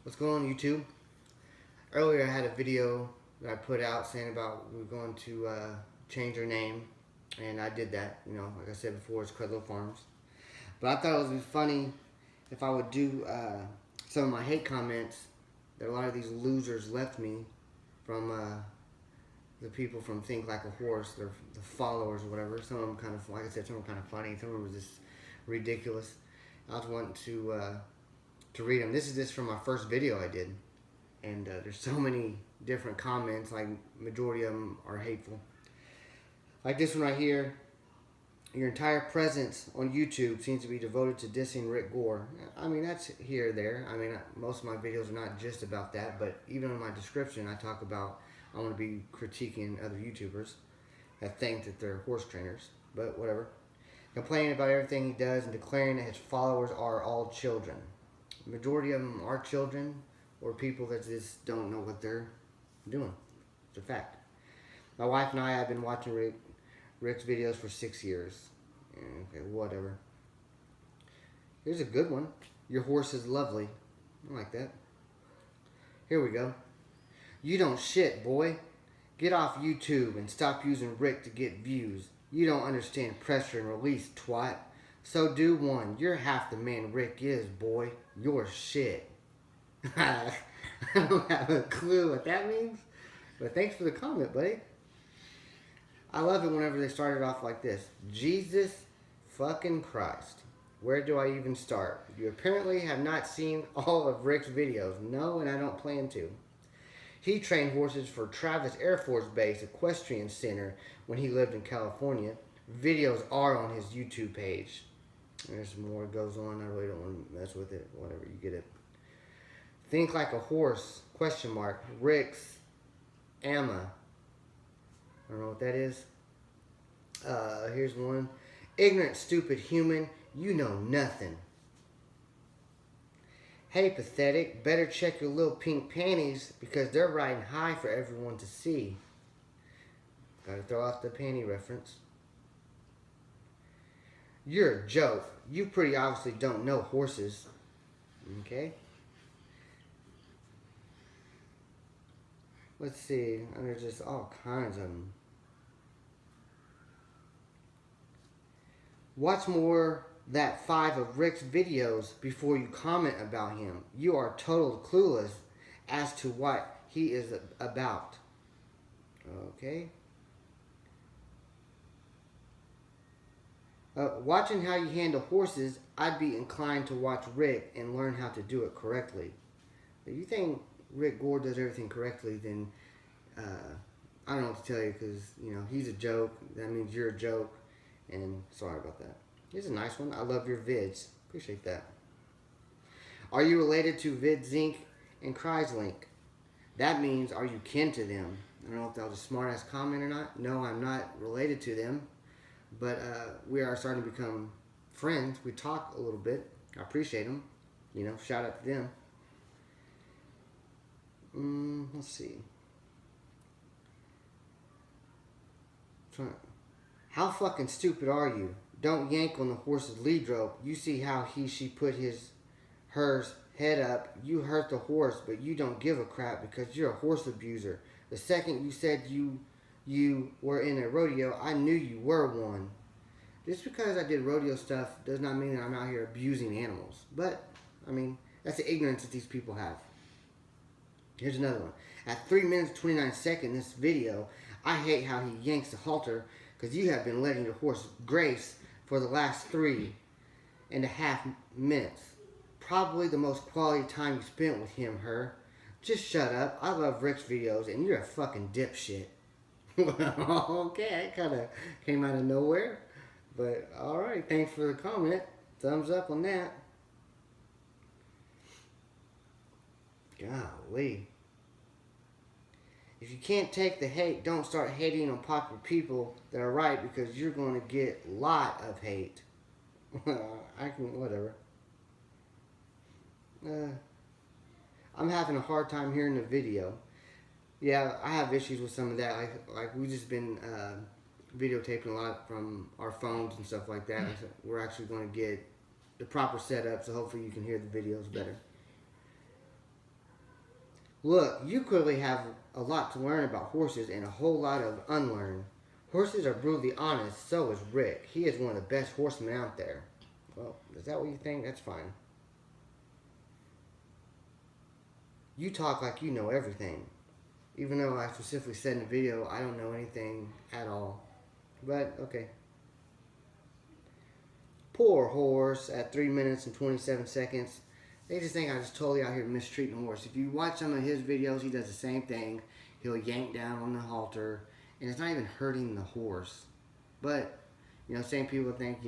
What's going on, YouTube? Earlier I had a video that I put out saying about we are going to change our name, and I did that. Like I said before, it's Credlow Farms. But I thought it would be funny if I would do some of my hate comments that a lot of these losers left me from the people from Think Like a Horse, the followers or whatever. Some of them kind of, like I said, some of them kind of funny, some of them was just ridiculous. I was wanting to read them. This is just from my first video I did. And there's so many different comments, like majority of them are hateful. Like this one right here, your entire presence on YouTube seems to be devoted to dissing Rick Gore. I mean, that's here or there. I mean, most of my videos are not just about that, but even in my description, I talk about I want to be critiquing other YouTubers that think that they're horse trainers, but whatever. Complaining about everything he does and declaring that his followers are all children. The majority of them are children or people that just don't know what they're doing. It's a fact. My wife and I have been watching Rick's videos for 6 years. Okay, whatever. Here's a good one. Your horse is lovely. I like that. Here we go. You don't shit, boy. Get off YouTube and stop using Rick to get views. You don't understand pressure and release, twat. So do one. You're half the man Rick is, boy. You're shit. I don't have a clue what that means. But thanks for the comment, buddy. I love it whenever they started off like this. Jesus fucking Christ. Where do I even start? You apparently have not seen all of Rick's videos. No, and I don't plan to. He trained horses for Travis Air Force Base Equestrian Center when he lived in California. Videos are on his YouTube page. There's more goes on. I really don't want to mess with it. Whatever, you get it. Think Like a Horse, question mark. Rick's Amma. I don't know what that is. Here's one. Ignorant, stupid human, you know nothing. Hey, pathetic, better check your little pink panties because they're riding high for everyone to see. Gotta throw out the panty reference. You're a joke. You pretty obviously don't know horses. Okay? Let's see. There's just all kinds of them. Watch more that 5 of Rick's videos before you comment about him. You are totally clueless as to what he is about. Okay. Watching how you handle horses, I'd be inclined to watch Rick and learn how to do it correctly. If you think Rick Gore does everything correctly, then I don't know what to tell you because, he's a joke. That means you're a joke. And sorry about that. Here's a nice one. I love your vids. Appreciate that. Are you related to VidZinc and Kreislink? That means, are you kin to them? I don't know if that was a smart-ass comment or not. No, I'm not related to them. But we are starting to become friends. We talk a little bit. I appreciate them. Shout out to them. Let's see. How fucking stupid are you? Don't yank on the horse's lead rope. You see how she put hers head up. You hurt the horse, but you don't give a crap because you're a horse abuser. The second you said you were in a rodeo, I knew you were one. Just because I did rodeo stuff does not mean that I'm out here abusing animals. But, that's the ignorance that these people have. Here's another one. At 3 minutes 29 seconds in this video, I hate how he yanks the halter because you have been letting your horse grace for the last 3.5 minutes. Probably the most quality time you spent with him, her. Just shut up. I love Rick's videos and you're a fucking dipshit. Okay, that kind of came out of nowhere. But, alright, thanks for the comment. Thumbs up on that. Golly. If you can't take the hate, don't start hating on popular people that are right because you're going to get a lot of hate. Whatever. I'm having a hard time hearing the video. Yeah, I have issues with some of that. Like we've just been videotaping a lot from our phones and stuff like that. We're actually going to get the proper setup, so hopefully you can hear the videos better. Look, you clearly have a lot to learn about horses and a whole lot of unlearn. Horses are brutally honest, so is Rick. He is one of the best horsemen out there. Well, is that what you think? That's fine. You talk like you know everything. Even though I specifically said in the video I don't know anything at all. But, okay. Poor horse at 3 minutes and 27 seconds. They just think I'm just totally out here mistreating the horse. If you watch some of his videos, he does the same thing. He'll yank down on the halter, and it's not even hurting the horse. But, same people think,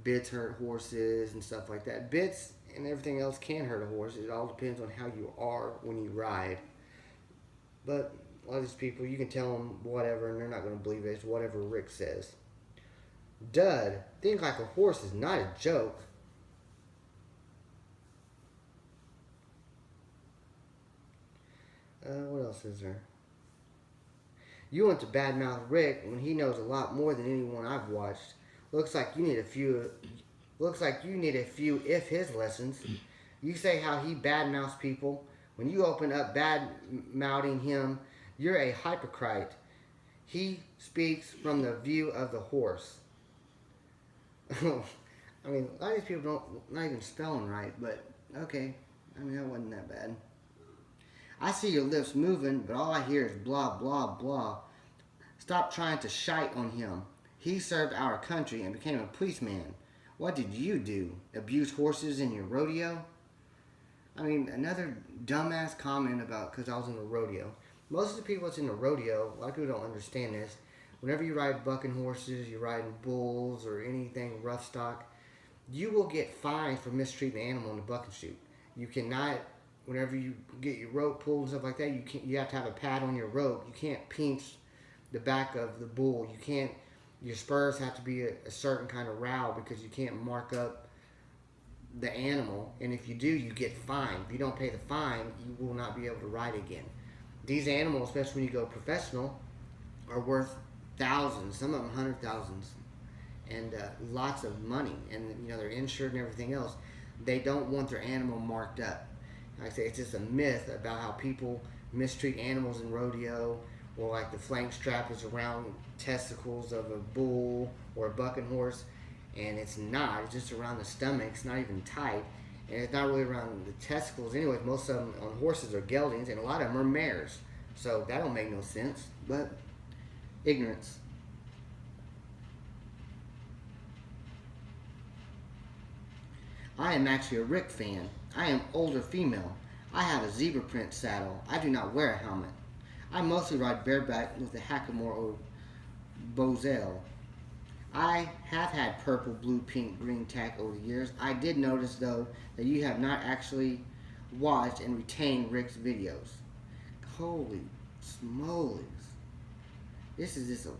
bits hurt horses and stuff like that. Bits and everything else can hurt a horse. It all depends on how you are when you ride. But a lot of these people, you can tell them whatever, and they're not going to believe it. It's whatever Rick says. Dud, think like a horse is not a joke. What else is there? You want to badmouth Rick when he knows a lot more than anyone I've watched. Looks like you need a few if his lessons. You say how he badmouths people. When you open up bad-mouthing him, you're a hypocrite. He speaks from the view of the horse. I mean, a lot of these people not even spelling right, but okay. I mean, that wasn't that bad. I see your lips moving, but all I hear is blah, blah, blah. Stop trying to shite on him. He served our country and became a policeman. What did you do? Abuse horses in your rodeo? I mean, another dumbass comment about because I was in a rodeo. Most of the people that's in a rodeo, a lot of people don't understand this. Whenever you ride bucking horses, you're riding bulls or anything rough stock, you will get fined for mistreating the animal in the bucking chute. You cannot, whenever you get your rope pulled and stuff like that, you have to have a pad on your rope. You can't pinch the back of the bull. You can't, your spurs have to be a certain kind of rowel because you can't mark up the animal. And if you do, you get fined. If you don't pay the fine, you will not be able to ride again. These animals, especially when you go professional, are worth thousands, some of them $100,000s, and lots of money. And they're insured and everything else. They don't want their animal marked up. Like I say, it's just a myth about how people mistreat animals in rodeo, or like the flank strap is around testicles of a bull or a bucking horse, and it's not. It's just around the stomach. It's not even tight, and it's not really around the testicles. Anyways, most of them on horses are geldings, and a lot of them are mares. So that don't make no sense, but ignorance. I am actually a Rick fan. I am older female. I have a zebra print saddle. I do not wear a helmet. I mostly ride bareback with a Hackamore or Bozell. I have had purple, blue, pink, green tack over the years. I did notice, though, that you have not actually watched and retained Rick's videos. Holy smolies. This is just a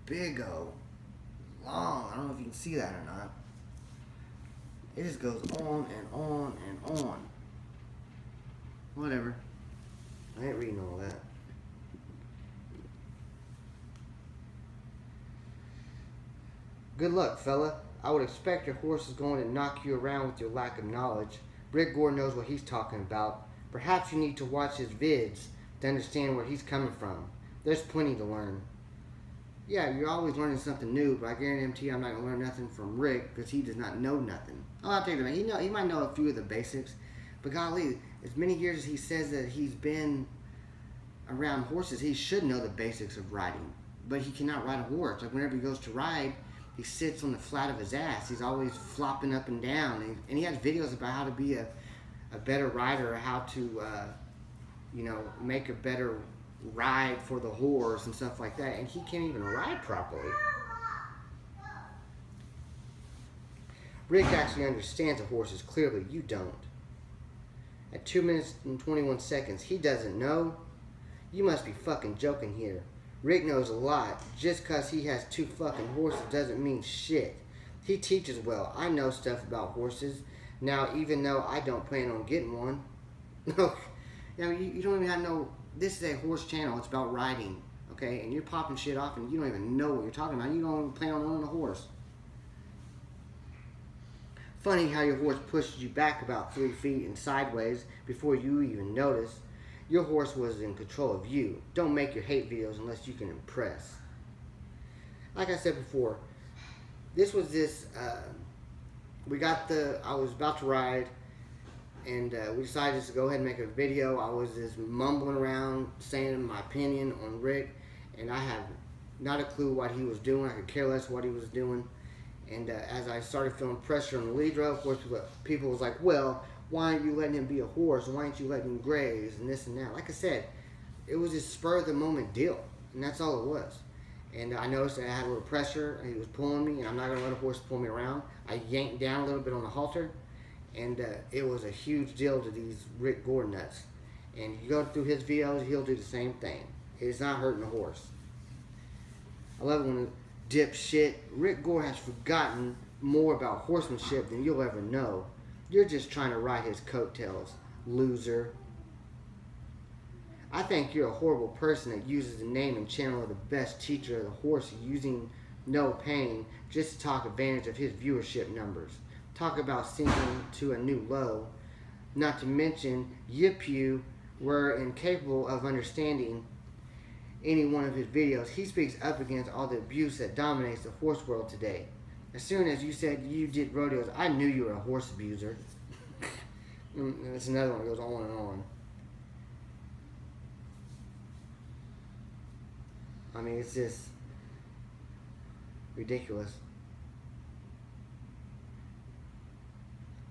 big old long. I don't know if you can see that or not. It just goes on and on and on. Whatever. I ain't reading all that. Good luck, fella. I would expect your horse is going to knock you around with your lack of knowledge. Rick Gore knows what he's talking about. Perhaps you need to watch his vids to understand where he's coming from. There's plenty to learn. Yeah, you're always learning something new, but I guarantee you I'm not going to learn nothing from Rick because he does not know nothing. Oh, I'll take that. He might know a few of the basics, but golly, as many years as he says that he's been around horses, he should know the basics of riding. But he cannot ride a horse. Like whenever he goes to ride, he sits on the flat of his ass. He's always flopping up and down. And he has videos about how to be a better rider, or how to, make a better ride for the horse and stuff like that. And he can't even ride properly. Rick actually understands the horses clearly. You don't. At 2 minutes and 21 seconds, he doesn't know? You must be fucking joking here. Rick knows a lot. Just because he has 2 fucking horses doesn't mean shit. He teaches well. I know stuff about horses. Now, even though I don't plan on getting one. No, you don't even know. This is a horse channel. It's about riding. Okay? And you're popping shit off and you don't even know what you're talking about. You don't even plan on owning a horse. Funny how your horse pushes you back about 3 feet and sideways before you even notice. Your horse was in control of you. Don't make your hate videos unless you can impress. Like I said before, this was I was about to ride, and we decided just to go ahead and make a video. I was just mumbling around, saying my opinion on Rick, and I have not a clue what he was doing. I could care less what he was doing. And as I started feeling pressure on the lead rope, of course, people was like, well, why aren't you letting him be a horse? Why aren't you letting him graze? And this and that. Like I said, it was just spur of the moment deal. And that's all it was. And I noticed that I had a little pressure. And he was pulling me. And I'm not going to let a horse pull me around. I yanked down a little bit on the halter. And it was a huge deal to these Rick Gore nuts. And you go through his videos, he'll do the same thing. It's not hurting the horse. I love it when dipshit Rick Gore has forgotten more about horsemanship than you'll ever know. You're just trying to ride his coattails, loser. I think you're a horrible person that uses the name and channel of the best teacher of the horse using no pain just to talk advantage of his viewership numbers. Talk about sinking to a new low. Not to mention, you were incapable of understanding any one of his videos. He speaks up against all the abuse that dominates the horse world today. As soon as you said you did rodeos, I knew you were a horse abuser. And it's another one that goes on and on. I mean, it's just ridiculous.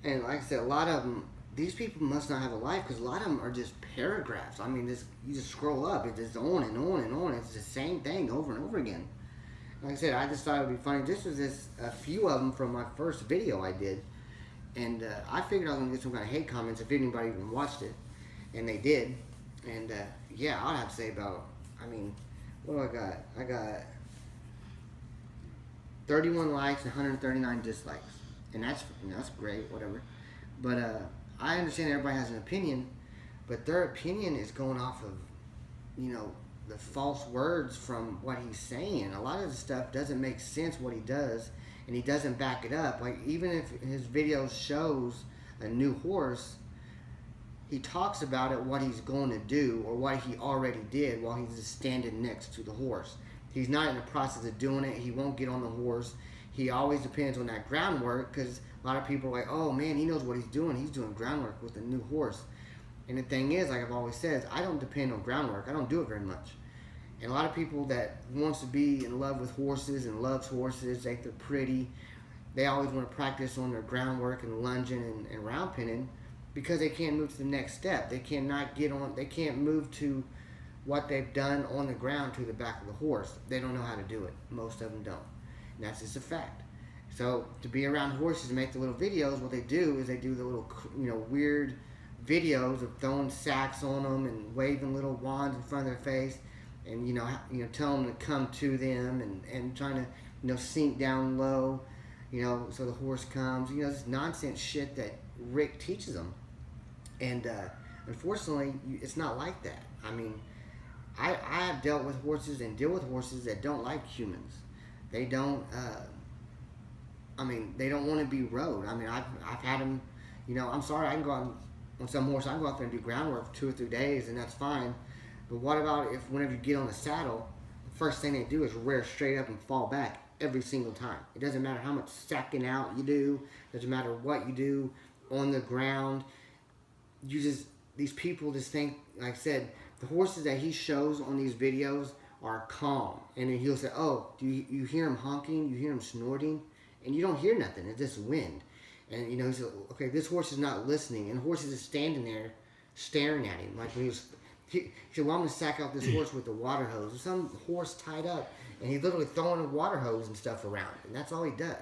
And like I said, a lot of them, these people must not have a life because a lot of them are just paragraphs. I mean, you just scroll up, it's just on and on and on. It's the same thing over and over again. Like I said, I just thought it would be funny. This was a few of them from my first video I did. And I figured I was going to get some kind of hate comments if anybody even watched it. And they did. And yeah, I'd have to say about, I mean, what do I got? I got 31 likes and 139 dislikes. And that's great, whatever. But I understand everybody has an opinion, but their opinion is going off of, the false words from what he's saying. A lot of the stuff doesn't make sense what he does, and he doesn't back it up. Like, even if his video shows a new horse, he talks about it, what he's going to do, or what he already did while he's just standing next to the horse. He's not in the process of doing it. He won't get on the horse. He always depends on that groundwork, because a lot of people are like, oh man, he knows what he's doing. He's doing groundwork with a new horse. And the thing is, like I've always said, I don't depend on groundwork. I don't do it very much. And a lot of people that wants to be in love with horses and loves horses, think they're pretty, they always want to practice on their groundwork and lunging and round pinning because they can't move to the next step. They can't move to what they've done on the ground to the back of the horse. They don't know how to do it. Most of them don't. And that's just a fact. So to be around horses and make the little videos, what they do is they do the little, weird videos of throwing sacks on them and waving little wands in front of their face, and tell them to come to them and trying to sink down low, so the horse comes. This nonsense shit that Rick teaches them, and unfortunately, it's not like that. I mean, I have dealt with horses and deal with horses that don't like humans. They don't. They don't want to be rode. I mean, I've had them. I'm sorry, I can go out on some horse. I can go out there and do groundwork for 2 or 3 days, and that's fine. But what about if whenever you get on the saddle, the first thing they do is rear straight up and fall back every single time? It doesn't matter how much sacking out you do. It doesn't matter what you do on the ground. These people just think, like I said, the horses that he shows on these videos are calm. And then he'll say, oh, do you hear him honking? You hear him snorting? And you don't hear nothing. It's just wind. And, he said, okay, this horse is not listening. And the horse is just standing there staring at him. Like when he said, well, I'm going to sack out this horse with the water hose. There's some horse tied up. And he's literally throwing a water hose and stuff around. And that's all he does.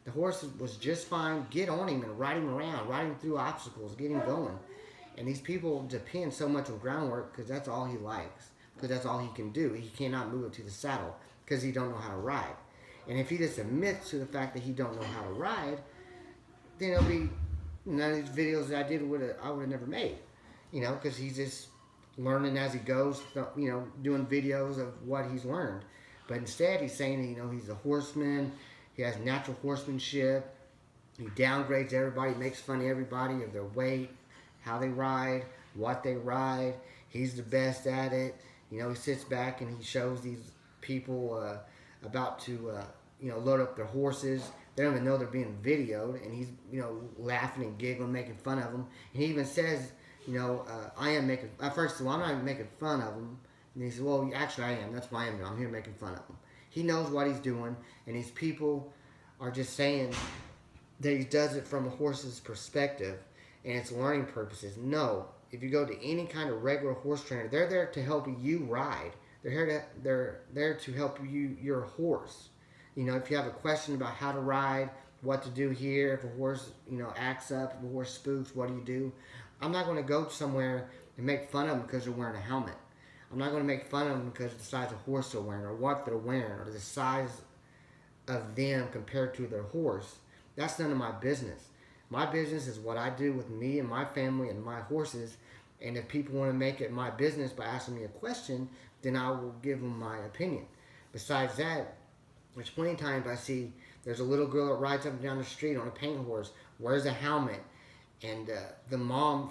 The horse was just fine. Get on him and ride him around. Ride him through obstacles. Get him going. And these people depend so much on groundwork because that's all he likes. Because that's all he can do. He cannot move it to the saddle because he don't know how to ride. And if he just admits to the fact that he don't know how to ride, then it'll be none of these videos that I did I would have never made. Because he's just learning as he goes, doing videos of what he's learned. But instead, he's saying, he's a horseman. He has natural horsemanship. He downgrades everybody, makes fun of everybody of their weight, how they ride, what they ride. He's the best at it. You know, he sits back and he shows these people about to, load up their horses. They don't even know they're being videoed, and he's, laughing and giggling, making fun of them. And he even says, I am making. At first, well, I'm not even making fun of them. And he says, well, actually, I am. That's why I am. I'm here making fun of them. He knows what he's doing, and these people are just saying that he does it from a horse's perspective, and it's learning purposes. No, if you go to any kind of regular horse trainer, they're there to help you ride. They're there to help you your horse. If you have a question about how to ride, what to do here, if a horse acts up, if a horse spooks, what do you do? I'm not going to go somewhere and make fun of them because they're wearing a helmet. I'm not going to make fun of them because of the size of horse they're wearing, or what they're wearing, or the size of them compared to their horse. That's none of my business. My business is what I do with me and my family and my horses. And if people want to make it my business by asking me a question, then I will give them my opinion. Besides that, there's plenty of times I see there's a little girl that rides up and down the street on a paint horse, wears a helmet, and the mom,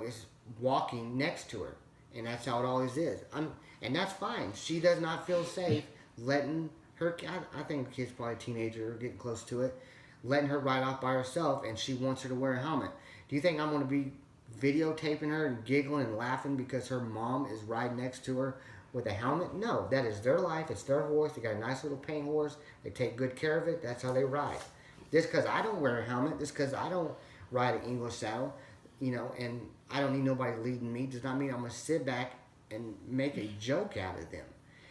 is walking next to her. And that's how it always is. And that's fine. She does not feel safe letting her, I think the kid's probably a teenager or getting close to it, letting her ride off by herself, and she wants her to wear a helmet. Do you think I'm going to be videotaping her and giggling and laughing because her mom is riding next to her with a helmet? No, that is their life. It's their horse. They got a nice little paint horse. They take good care of it. That's how they ride. Just because I don't wear a helmet, just because I don't ride an English saddle, and I don't need nobody leading me, does not mean I'm going to sit back and make a joke out of them.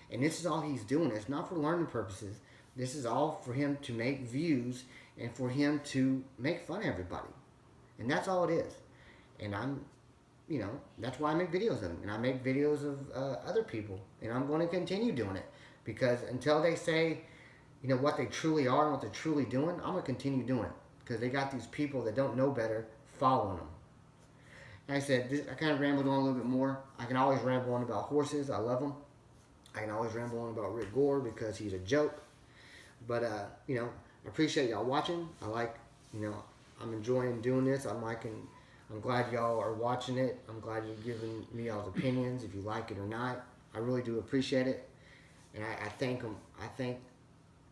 And this is all he's doing. It's not for learning purposes. This is all for him to make views and for him to make fun of everybody. And that's all it is. And that's why I make videos of him. And I make videos of other people. And I'm going to continue doing it. Because until they say, what they truly are and what they're truly doing, I'm going to continue doing it. Because they got these people that don't know better following them. Like I said, I kind of rambled on a little bit more. I can always ramble on about horses. I love them. I can always ramble on about Rick Gore because he's a joke. But, I appreciate y'all watching. I'm enjoying doing this. I'm glad y'all are watching it. I'm glad you're giving me y'all's opinions, if you like it or not. I really do appreciate it. And I thank them. I thank,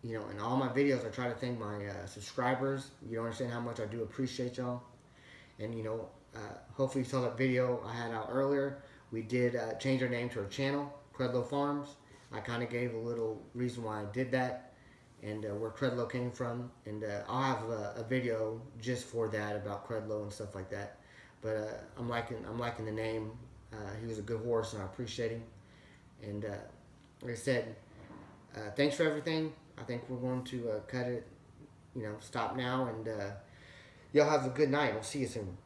in all my videos, I try to thank my subscribers. You don't understand how much I do appreciate y'all. And, hopefully you saw that video I had out earlier. We did change our name to our channel, Credlow Farms. I kind of gave a little reason why I did that and where Credlow came from. And I'll have a video just for that about Credlow and stuff like that. But I'm liking the name. He was a good horse and I appreciate him. And like I said, thanks for everything. I think we're going to cut it, stop now. And y'all have a good night. We'll see you soon.